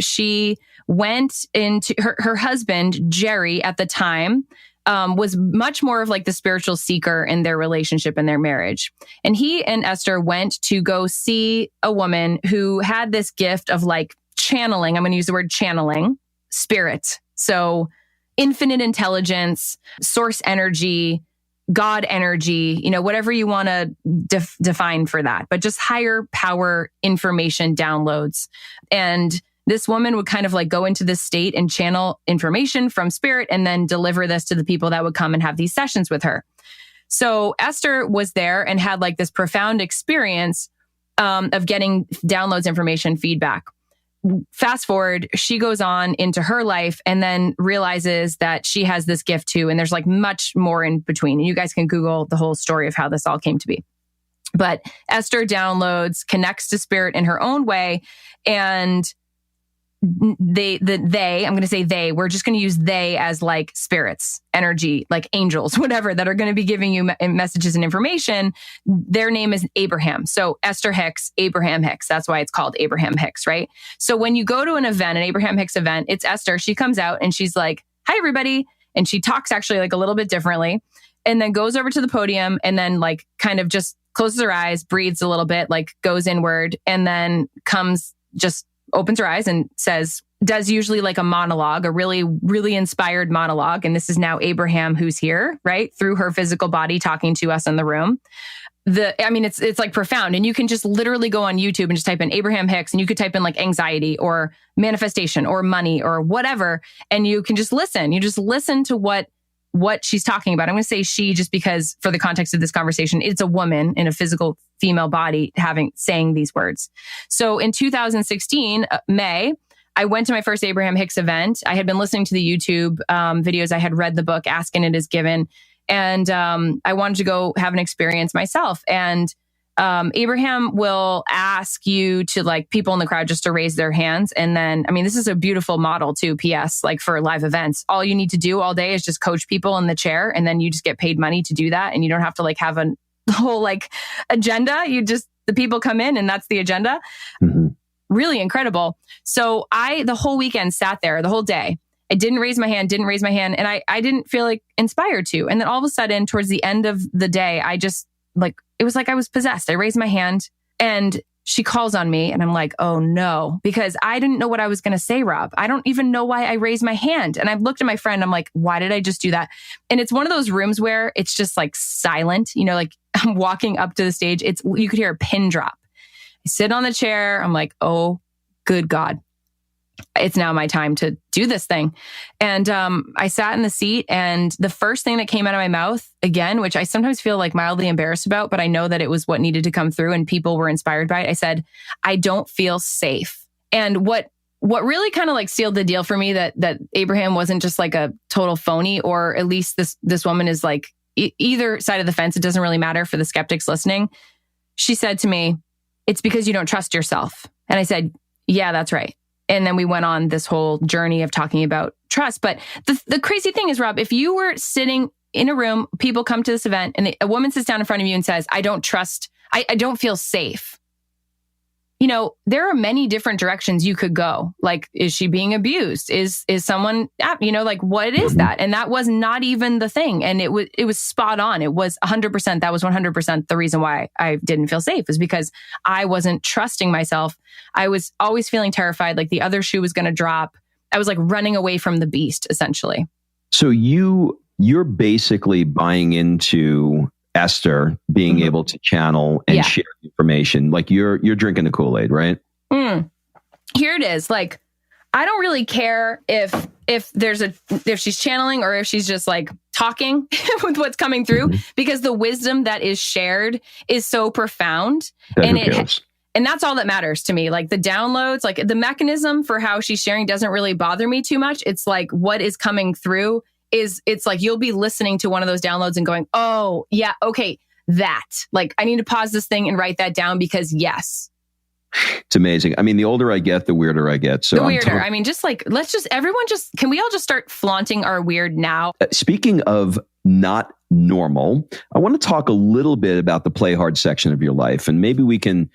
She went into her husband, Jerry, at the time, was much more of like the spiritual seeker in their relationship and their marriage. And he and Esther went to go see a woman who had this gift of like channeling. I'm going to use the word channeling, spirit. So infinite intelligence, source energy, God energy, whatever you want to define for that, but just higher power information downloads. And this woman would kind of like go into this state and channel information from spirit and then deliver this to the people that would come and have these sessions with her. So Esther was there and had like this profound experience of getting downloads, information, feedback. Fast forward, she goes on into her life and then realizes that she has this gift too. And there's like much more in between. And you guys can Google the whole story of how this all came to be. But Esther downloads, connects to spirit in her own way. And I'm going to say they, we're just going to use they as like spirits, energy, like angels, whatever, that are going to be giving you messages and information. Their name is Abraham. So Esther Hicks, Abraham Hicks. That's why it's called Abraham Hicks, right? So when you go to an event, an Abraham Hicks event, it's Esther. She comes out and she's like, hi, everybody. And she talks actually like a little bit differently and then goes over to the podium and then like kind of just closes her eyes, breathes a little bit, like goes inward and then opens her eyes and does usually like a monologue, a really, really inspired monologue. And this is now Abraham who's here, right? Through her physical body talking to us in the room. It's like profound. And you can just literally go on YouTube and just type in Abraham Hicks and you could type in like anxiety or manifestation or money or whatever. And you can just listen. You just listen to what she's talking about. I'm going to say she just because for the context of this conversation, it's a woman in a physical female body saying these words. So in 2016, May, I went to my first Abraham Hicks event. I had been listening to the YouTube videos. I had read the book, Ask and It Is Given. And I wanted to go have an experience myself. And Abraham will ask you to like people in the crowd just to raise their hands. And then, this is a beautiful model too, PS, like for live events. All you need to do all day is just coach people in the chair. And then you just get paid money to do that. And you don't have to like have a whole like agenda. The people come in and that's the agenda. Mm-hmm. Really incredible. So the whole weekend sat there the whole day. I didn't raise my hand. And I didn't feel like inspired to. And then all of a sudden towards the end of the day, I just it was like I was possessed. I raised my hand and she calls on me and I'm like, oh no, because I didn't know what I was going to say, Rob. I don't even know why I raised my hand. And I've looked at my friend. I'm like, why did I just do that? And it's one of those rooms where it's just like silent, like I'm walking up to the stage. You could hear a pin drop. I sit on the chair. I'm like, oh, good God. It's now my time to do this thing. And I sat in the seat and the first thing that came out of my mouth, again, which I sometimes feel like mildly embarrassed about, but I know that it was what needed to come through and people were inspired by it. I said, I don't feel safe. And what what really kind of like sealed the deal for me that Abraham wasn't just like a total phony, or at least this woman is like either side of the fence. It doesn't really matter for the skeptics listening. She said to me, "It's because you don't trust yourself." And I said, "Yeah, that's right." And then we went on this whole journey of talking about trust. But the crazy thing is, Rob, if you were sitting in a room, people come to this event and a woman sits down in front of you and says, "I don't trust, I don't feel safe." You know, there are many different directions you could go. Like, is she being abused? Is someone, you know, like, what is that? And that was not even the thing. And it was spot on. It was 100%. That was 100% the reason why I didn't feel safe, is because I wasn't trusting myself. I was always feeling terrified, like the other shoe was going to drop. I was like running away from the beast, essentially. So you're basically buying into Esther being able to channel and share information. Like you're drinking the Kool-Aid, right? Here it is. Like, I don't really care if she's channeling or if she's just like talking with what's coming through, because the wisdom that is shared is so profound. And that's all that matters to me. Like the downloads, like the mechanism for how she's sharing doesn't really bother me too much. It's like what is coming through it's like you'll be listening to one of those downloads and going, "Oh, yeah, okay, that. Like, I need to pause this thing and write that down because yes." It's amazing. I mean, the older I get, the weirder I get. So the weirder. I mean, just like, can we all just start flaunting our weird now? Speaking of not normal, I want to talk a little bit about the play hard section of your life. And maybe we can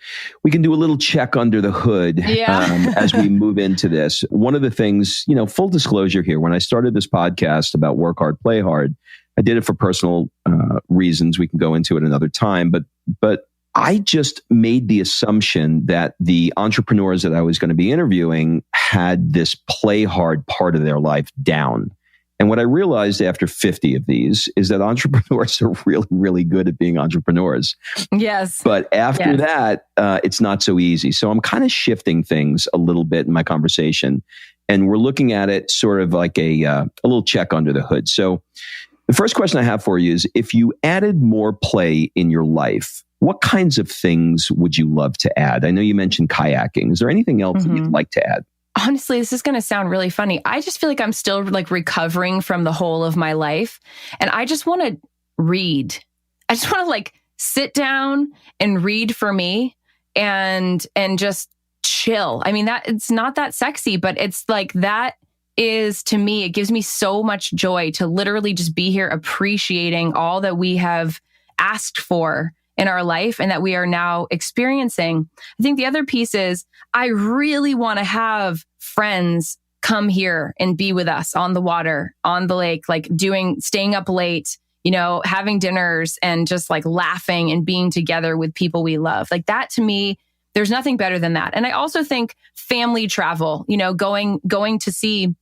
do a little check under the hood as we move into this. One of the things, you know, full disclosure here, when I started this podcast about work hard, play hard, I did it for personal reasons. We can go into it another time. But I just made the assumption that the entrepreneurs that I was going to be interviewing had this play hard part of their life down. And what I realized after 50 of these is that entrepreneurs are really, really good at being entrepreneurs. Yes. But after that, it's not so easy. So I'm kind of shifting things a little bit in my conversation. And we're looking at it sort of like a little check under the hood. So the first question I have for you is, if you added more play in your life, what kinds of things would you love to add? I know you mentioned kayaking. Is there anything else that you'd like to add? Honestly, this is going to sound really funny. I just feel like I'm still like recovering from the whole of my life. And I just want to read. I just want to like sit down and read for me and just chill. I mean, that it's not that sexy, but it's like that is, to me, it gives me so much joy to literally just be here appreciating all that we have asked for in our life and that we are now experiencing. I think the other piece is I really want to have friends come here and be with us on the water, on the lake, like staying up late, you know, having dinners and just like laughing and being together with people we love. Like that, to me, there's nothing better than that. And I also think family travel, you know, going to see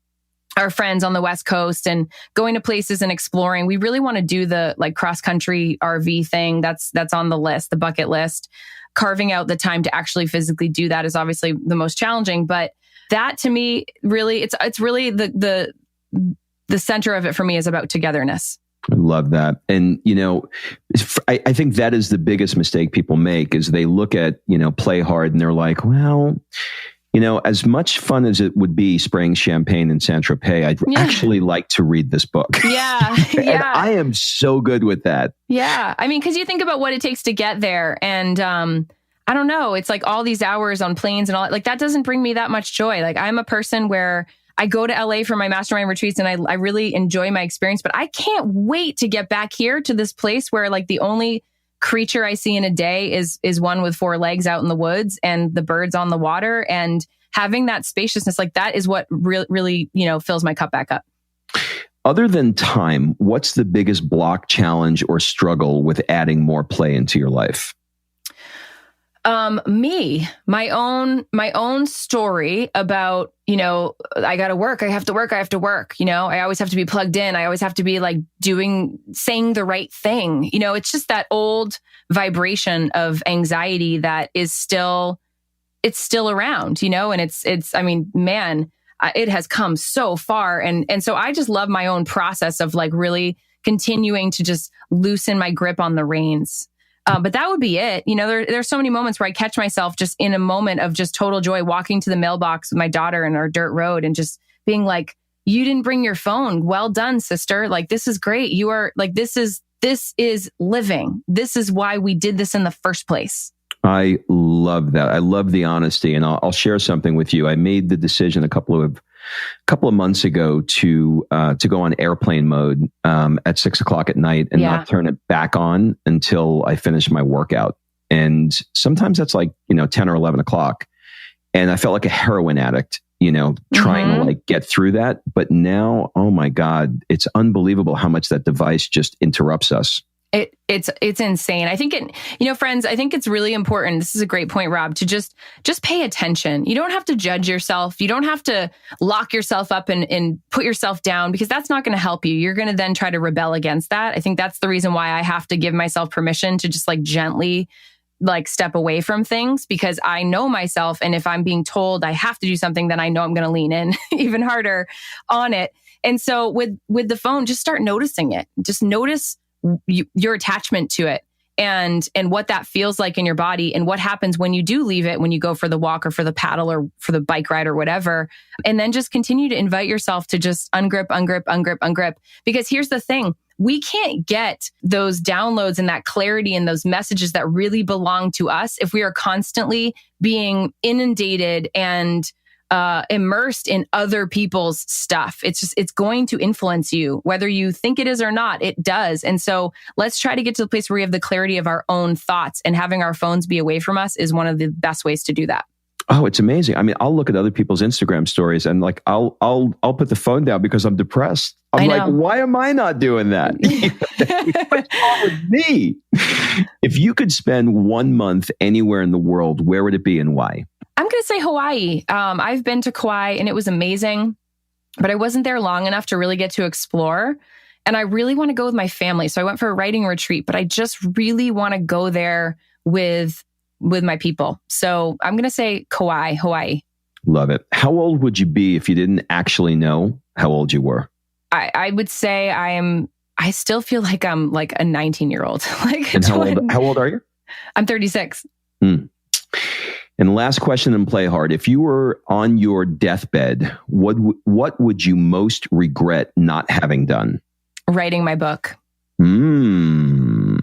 our friends on the West Coast and going to places and exploring. We really want to do the like cross-country RV thing. That's on the list, the bucket list. Carving out the time to actually physically do that is obviously the most challenging. But that, to me, really, it's really the center of it for me is about togetherness. I love that. And, you know, I think that is the biggest mistake people make, is they look at, you know, play hard and they're like, well, you know, as much fun as it would be spraying champagne in Saint-Tropez, I'd actually like to read this book. Yeah. And I am so good with that. Yeah. I mean, because you think about what it takes to get there. And I don't know, it's like all these hours on planes and all, like that doesn't bring me that much joy. Like I'm a person where I go to LA for my mastermind retreats and I really enjoy my experience, but I can't wait to get back here to this place where like the only creature I see in a day is one with four legs out in the woods and the birds on the water, and having that spaciousness, like that is what really, you know, fills my cup back up. Other than time, what's the biggest block, challenge, or struggle with adding more play into your life? My own story about, you know, I got to work. I have to work. You know, I always have to be plugged in. I always have to be like saying the right thing. You know, it's just that old vibration of anxiety that is still around, you know, and it's, I mean, man, it has come so far. And so I just love my own process of like really continuing to just loosen my grip on the reins. But that would be it. There's so many moments where I catch myself just in a moment of just total joy, walking to the mailbox with my daughter in our dirt road and just being like, you didn't bring your phone. Well done, sister. Like, this is great. You are like, this is living. This is why we did this in the first place. I love that. I love the honesty. And I'll share something with you. I made the decision a couple of months ago to go on airplane mode at 6:00 at night and not turn it back on until I finish my workout. And sometimes that's like, 10 or 11 o'clock. And I felt like a heroin addict, trying to like get through that. But now, oh my God, it's unbelievable how much that device just interrupts us. It's insane. I think friends, I think it's really important. This is a great point, Rob, to just pay attention. You don't have to judge yourself. You don't have to lock yourself up and put yourself down, because that's not going to help you. You're going to then try to rebel against that. I think that's the reason why I have to give myself permission to just like gently like step away from things, because I know myself. And if I'm being told I have to do something, then I know I'm going to lean in even harder on it. And so with the phone, just start noticing it. Just notice your attachment to it and what that feels like in your body, and what happens when you do leave it, when you go for the walk or for the paddle or for the bike ride or whatever. And then just continue to invite yourself to just ungrip. Because here's the thing. We can't get those downloads and that clarity and those messages that really belong to us if we are constantly being inundated and immersed in other people's stuff. It's going to influence you, whether you think it is or not, it does. And so let's try to get to the place where we have the clarity of our own thoughts, and having our phones be away from us is one of the best ways to do that. Oh, it's amazing. I mean, I'll look at other people's Instagram stories and like, I'll put the phone down because I'm depressed. I'm like, why am I not doing that? What's wrong with me? If you could spend 1 month anywhere in the world, where would it be and why? I'm going to say Hawaii. I've been to Kauai and it was amazing, but I wasn't there long enough to really get to explore. And I really want to go with my family. So I went for a writing retreat, but I just really want to go there with my people. So I'm going to say Kauai, Hawaii. Love it. How old would you be if you didn't actually know how old you were? I would say I still feel like I'm like a 19-year-old. And how old are you? I'm 36. And last question and play hard. If you were on your deathbed, what would you most regret not having done? Writing my book. To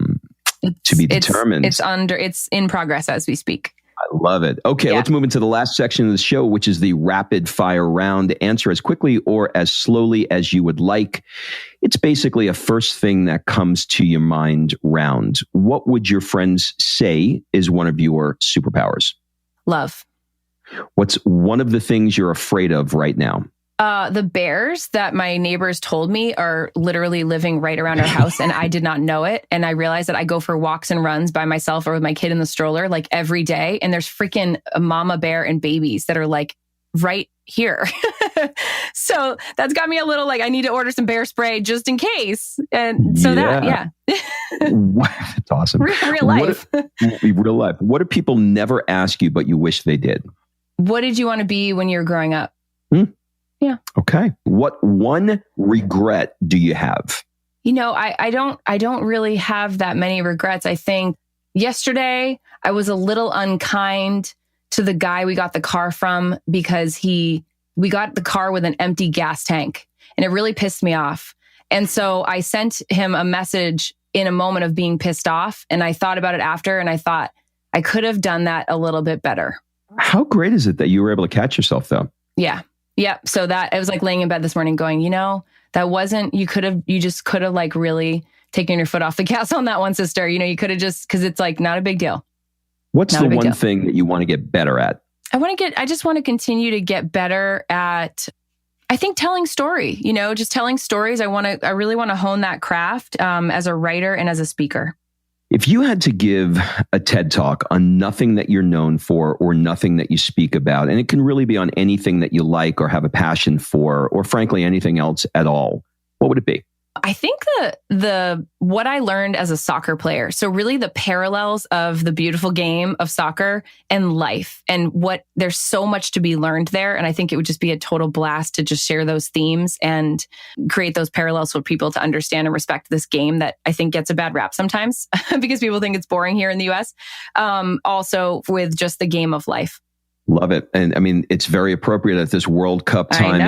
be determined. It's in progress as we speak. I love it. Okay, let's move into the last section of the show, which is the rapid fire round. Answer as quickly or as slowly as you would like. It's basically a first thing that comes to your mind round. What would your friends say is one of your superpowers? Love. What's one of the things you're afraid of right now? The bears that my neighbors told me are literally living right around our house, and I did not know it. And I realized that I go for walks and runs by myself or with my kid in the stroller like every day. And there's freaking a mama bear and babies that are like right here. So that's got me a little like, I need to order some bear spray just in case. And so That's awesome. Real life. Real life. What do people never ask you, but you wish they did? What did you want to be when you were growing up? Yeah. Okay. What one regret do you have? I don't really have that many regrets. I think yesterday I was a little unkind to the guy we got the car from because we got the car with an empty gas tank, and it really pissed me off. And so I sent him a message in a moment of being pissed off, and I thought about it after, and I thought I could have done that a little bit better. How great is it that you were able to catch yourself though? Yeah. Yep. So that I was like laying in bed this morning going, you just could have like really taken your foot off the gas on that one, sister. You could have just, because it's like not a big deal. What's the one thing that you want to get better at? I just want to continue to get better at, I think, telling story, just telling stories. I really want to hone that craft as a writer and as a speaker. If you had to give a TED Talk on nothing that you're known for or nothing that you speak about, and it can really be on anything that you like or have a passion for, or frankly, anything else at all, what would it be? I think what I learned as a soccer player, so really the parallels of the beautiful game of soccer and life, and there's so much to be learned there. And I think it would just be a total blast to just share those themes and create those parallels for people to understand and respect this game that I think gets a bad rap sometimes because people think it's boring here in the US. Also with just the game of life. Love it. And I mean, it's very appropriate at this World Cup time in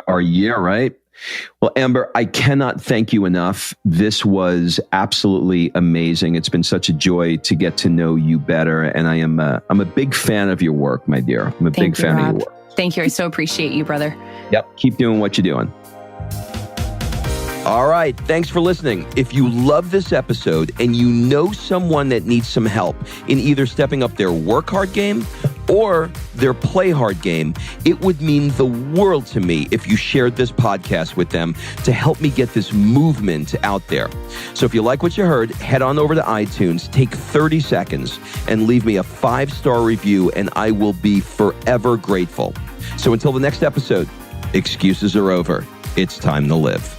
our year, right? Well, Amber, I cannot thank you enough. This was absolutely amazing. It's been such a joy to get to know you better. And I'm a big fan of your work, my dear. I'm a big fan of your work. Thank you. I so appreciate you, brother. Yep. Keep doing what you're doing. All right. Thanks for listening. If you love this episode and you know someone that needs some help in either stepping up their work hard game or their play hard game, it would mean the world to me if you shared this podcast with them to help me get this movement out there. So if you like what you heard, head on over to iTunes, take 30 seconds and leave me a 5-star review, and I will be forever grateful. So until the next episode, excuses are over. It's time to live.